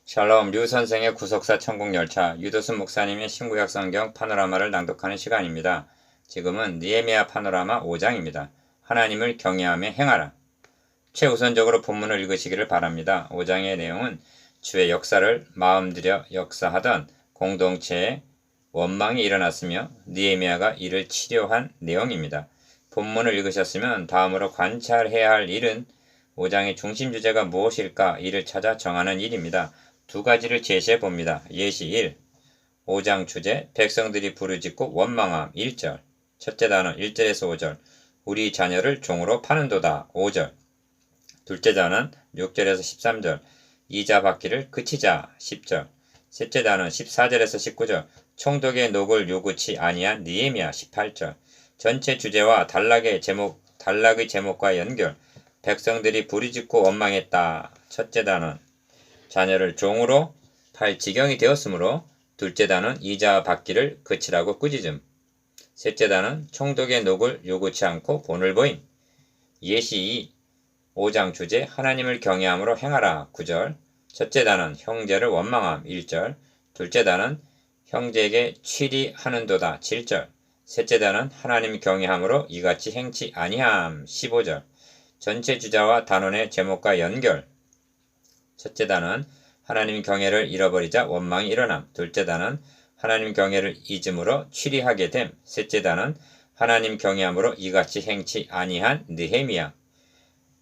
샬롬 류 선생의 구속사 천국열차 유도순 목사님의 신구약 성경 파노라마를 낭독하는 시간입니다. 지금은 느헤미야 파노라마 5장입니다. 하나님을 경외하며 행하라. 최우선적으로 본문을 읽으시기를 바랍니다. 5장의 내용은 주의 역사를 마음들여 역사하던 공동체에 원망이 일어났으며 느헤미야가 이를 치료한 내용입니다. 본문을 읽으셨으면 다음으로 관찰해야 할 일은 5장의 중심 주제가 무엇일까 이를 찾아 정하는 일입니다. 두 가지를 제시해 봅니다. 예시 1. 5장 주제 백성들이 부르짖고 원망함 1절. 첫째 단어 1절에서 5절. 우리 자녀를 종으로 파는도다 5절. 둘째 단어는 6절에서 13절. 이자 받기를 그치자 10절. 셋째 단어는 14절에서 19절. 총독의 녹을 요구치 아니한 느헤미야 18절. 전체 주제와 단락의 제목과 연결. 백성들이 부르짖고 원망했다. 첫째 단어는 자녀를 종으로 팔 지경이 되었으므로, 둘째 단은 이자 받기를 그치라고 꾸짖음. 셋째 단은 총독의 녹을 요구치 않고 본을 보임. 예시 2. 5장 주제 하나님을 경외함으로 행하라 9절. 첫째 단은 형제를 원망함 1절. 둘째 단은 형제에게 취리하는도다 7절. 셋째 단은 하나님 경외함으로 이같이 행치 아니함 15절. 전체 주자와 단원의 제목과 연결. 첫째 단은 하나님 경외를 잃어버리자 원망이 일어남. 둘째 단은 하나님 경외를 잊음으로 취리하게 됨. 셋째 단은 하나님 경외함으로 이같이 행치 아니한 느헤미야.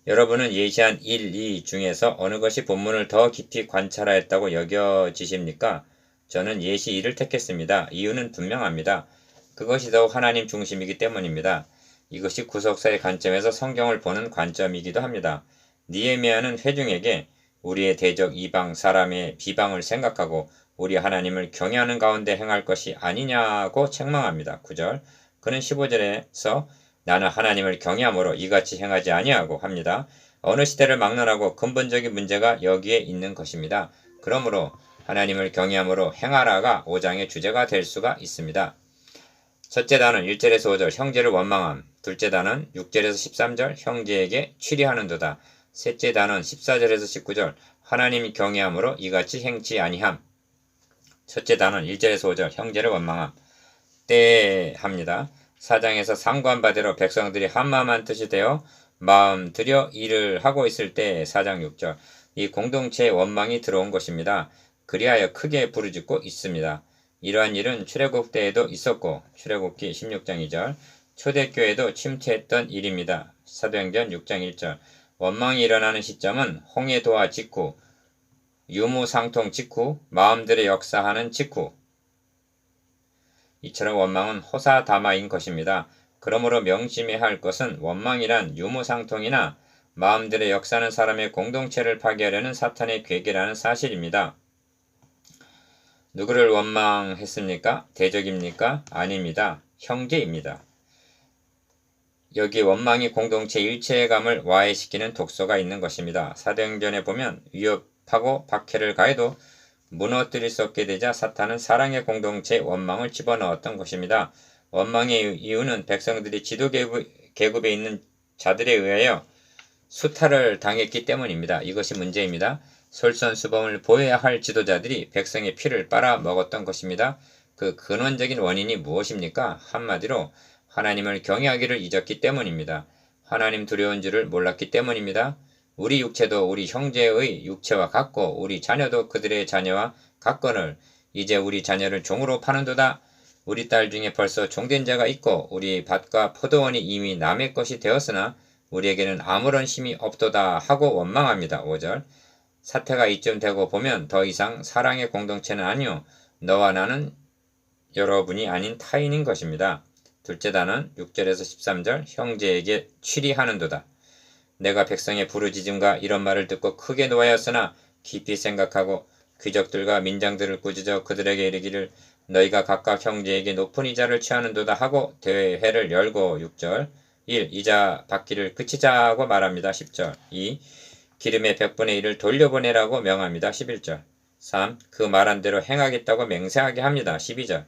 여러분은 예시한 1, 2 중에서 어느 것이 본문을 더 깊이 관찰하였다고 여겨지십니까? 저는 예시 2를 택했습니다. 이유는 분명합니다. 그것이 더욱 하나님 중심이기 때문입니다. 이것이 구속사의 관점에서 성경을 보는 관점이기도 합니다. 느헤미야는 회중에게 우리의 대적 이방 사람의 비방을 생각하고 우리 하나님을 경외하는 가운데 행할 것이 아니냐고 책망합니다. 9절. 그는 15절에서 나는 하나님을 경외함으로 이같이 행하지 아니하고 합니다. 어느 시대를 막론하고 근본적인 문제가 여기에 있는 것입니다. 그러므로 하나님을 경외함으로 행하라가 5장의 주제가 될 수가 있습니다. 첫째 단은 1절에서 5절 형제를 원망함. 둘째 단은 6절에서 13절 형제에게 취리하는도다. 셋째 단은 14절에서 19절 하나님 경외함으로 이같이 행치 아니함. 첫째 단은 1절에서 5절 형제를 원망함. 때 합니다. 4장에서 상관바대로 백성들이 한마음한 뜻이 되어 마음 들여 일을 하고 있을 때 4장 6절 이 공동체에 원망이 들어온 것입니다. 그리하여 크게 부르짖고 있습니다. 이러한 일은 출애굽 때에도 있었고 출애굽기 16장 2절 초대교회도 침투했던 일입니다. 사도행전 6장 1절 원망이 일어나는 시점은 홍해도하 직후, 유무상통 직후, 마음들의 역사하는 직후. 이처럼 원망은 호사다마인 것입니다. 그러므로 명심해야 할 것은 원망이란 유무상통이나 마음들의 역사하는 사람의 공동체를 파괴하려는 사탄의 계획이라는 사실입니다. 누구를 원망했습니까? 대적입니까? 아닙니다. 형제입니다. 여기 원망이 공동체 일체감을 와해시키는 독소가 있는 것입니다. 사도행전에 보면 위협하고 박해를 가해도 무너뜨릴 수 없게 되자 사탄은 사랑의 공동체에 원망을 집어넣었던 것입니다. 원망의 이유는 백성들이 지도계급에 있는 자들에 의하여 수탈을 당했기 때문입니다. 이것이 문제입니다. 솔선수범을 보여야 할 지도자들이 백성의 피를 빨아먹었던 것입니다. 그 근원적인 원인이 무엇입니까? 한마디로 하나님을 경외하기를 잊었기 때문입니다. 하나님 두려운 줄을 몰랐기 때문입니다. 우리 육체도 우리 형제의 육체와 같고 우리 자녀도 그들의 자녀와 같거늘 이제 우리 자녀를 종으로 파는도다. 우리 딸 중에 벌써 종된 자가 있고 우리 밭과 포도원이 이미 남의 것이 되었으나 우리에게는 아무런 힘이 없도다 하고 원망합니다. 5절 사태가 이쯤 되고 보면 더 이상 사랑의 공동체는 아니요 너와 나는 여러분이 아닌 타인인 것입니다. 둘째 단은 6절에서 13절 형제에게 취리하는도다. 내가 백성의 부르짖음과 이런 말을 듣고 크게 노하였으나 깊이 생각하고 귀족들과 민장들을 꾸짖어 그들에게 이르기를 너희가 각각 형제에게 높은 이자를 취하는도다 하고 대회를 열고 6절 1. 이자 받기를 그치자고 말합니다. 10절 2. 기름의 100분의 1을 돌려보내라고 명합니다. 11절 3. 그 말한 대로 행하겠다고 맹세하게 합니다. 12절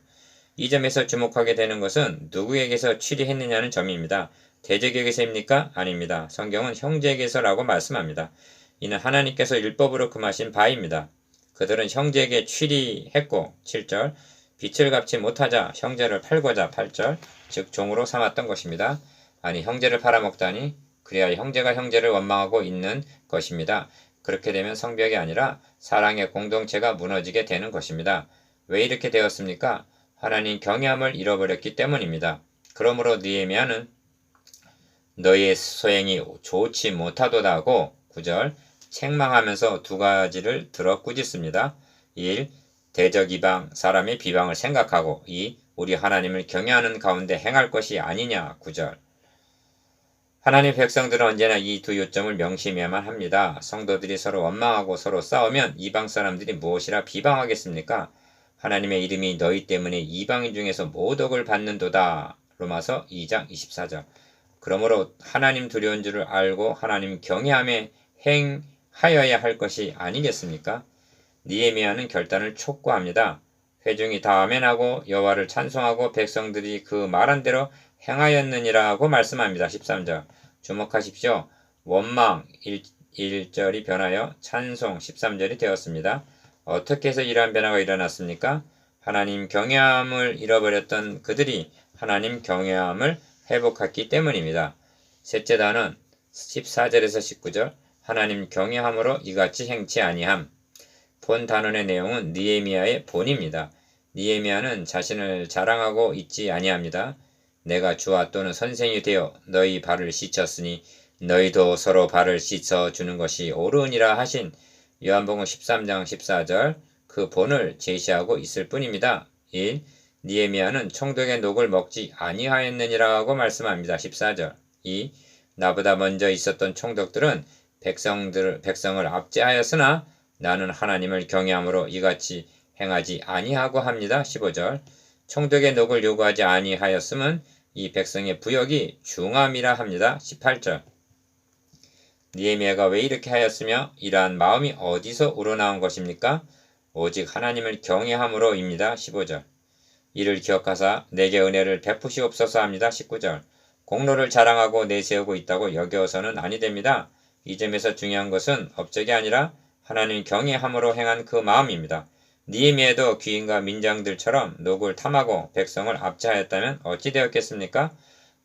이 점에서 주목하게 되는 것은 누구에게서 취리했느냐는 점입니다. 대적에게서입니까? 아닙니다. 성경은 형제에게서라고 말씀합니다. 이는 하나님께서 율법으로 금하신 바입니다. 그들은 형제에게 취리했고 7절 빚을 갚지 못하자 형제를 팔고자 8절 즉 종으로 삼았던 것입니다. 아니 형제를 팔아먹다니 그래야 형제가 형제를 원망하고 있는 것입니다. 그렇게 되면 성벽이 아니라 사랑의 공동체가 무너지게 되는 것입니다. 왜 이렇게 되었습니까? 하나님 경외함을 잃어버렸기 때문입니다. 그러므로 느헤미야는 너희의 소행이 좋지 못하도다 하고 9절 책망하면서 두 가지를 들어 꾸짖습니다. 1. 대적 이방 사람의 비방을 생각하고 2. 우리 하나님을 경외하는 가운데 행할 것이 아니냐 9절 하나님 백성들은 언제나 이 두 요점을 명심해야만 합니다. 성도들이 서로 원망하고 서로 싸우면 이방 사람들이 무엇이라 비방하겠습니까? 하나님의 이름이 너희 때문에 이방인 중에서 모독을 받는도다. 로마서 2장 24절 그러므로 하나님 두려운 줄을 알고 하나님 경외함에 행하여야 할 것이 아니겠습니까? 느헤미야는 결단을 촉구합니다. 회중이 다 아멘하고 여호와를 찬송하고 백성들이 그 말한 대로 행하였느니라고 말씀합니다. 13절 주목하십시오. 원망 1절이 변하여 찬송 13절이 되었습니다. 어떻게 해서 이러한 변화가 일어났습니까? 하나님 경외함을 잃어버렸던 그들이 하나님 경외함을 회복했기 때문입니다. 셋째 단은 14절에서 19절 하나님 경외함으로 이같이 행치 아니함 본 단원의 내용은 느헤미야의 본입니다. 느헤미야는 자신을 자랑하고 있지 아니합니다. 내가 주와 또는 선생이 되어 너희 발을 씻었으니 너희도 서로 발을 씻어 주는 것이 옳으니라 하신 요한복음 13장 14절 그 본을 제시하고 있을 뿐입니다. 1. 느헤미야는 총독의 녹을 먹지 아니하였느니라고 말씀합니다. 14절 2. 나보다 먼저 있었던 총독들은 백성을 압제하였으나 나는 하나님을 경외함으로 이같이 행하지 아니하고 합니다. 15절 총독의 녹을 요구하지 아니하였음은 이 백성의 부역이 중함이라 합니다. 18절 느헤미야가 왜 이렇게 하였으며 이러한 마음이 어디서 우러나온 것입니까? 오직 하나님을 경외함으로입니다. 15절 이를 기억하사 내게 은혜를 베푸시옵소서 합니다. 19절 공로를 자랑하고 내세우고 있다고 여겨서는 아니 됩니다. 이 점에서 중요한 것은 업적이 아니라 하나님 경외함으로 행한 그 마음입니다. 느헤미야도 귀인과 민장들처럼 녹을 탐하고 백성을 압제하였다면 어찌 되었겠습니까?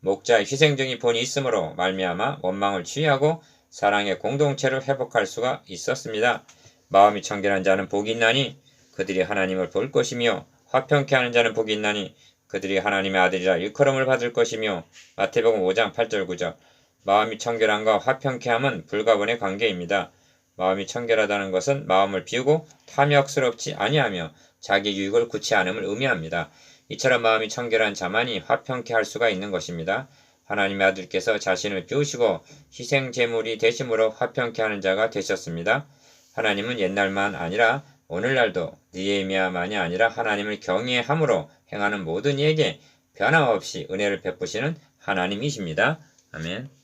목자의 희생적인 본이 있으므로 말미암아 원망을 취하고 사랑의 공동체를 회복할 수가 있었습니다. 마음이 청결한 자는 복이 있나니 그들이 하나님을 볼 것이며 화평케 하는 자는 복이 있나니 그들이 하나님의 아들이라 일컬음을 받을 것이며 마태복음 5장 8절 9절 마음이 청결함과 화평케 함은 불가분의 관계입니다. 마음이 청결하다는 것은 마음을 비우고 탐욕스럽지 아니하며 자기 유익을 구치 않음을 의미합니다. 이처럼 마음이 청결한 자만이 화평케 할 수가 있는 것입니다. 하나님의 아들께서 자신을 비우시고 희생 제물이 되심으로 화평케 하는 자가 되셨습니다. 하나님은 옛날만 아니라 오늘날도 느헤미야만이 아니라 하나님을 경외함으로 행하는 모든 이에게 변함없이 은혜를 베푸시는 하나님이십니다. 아멘.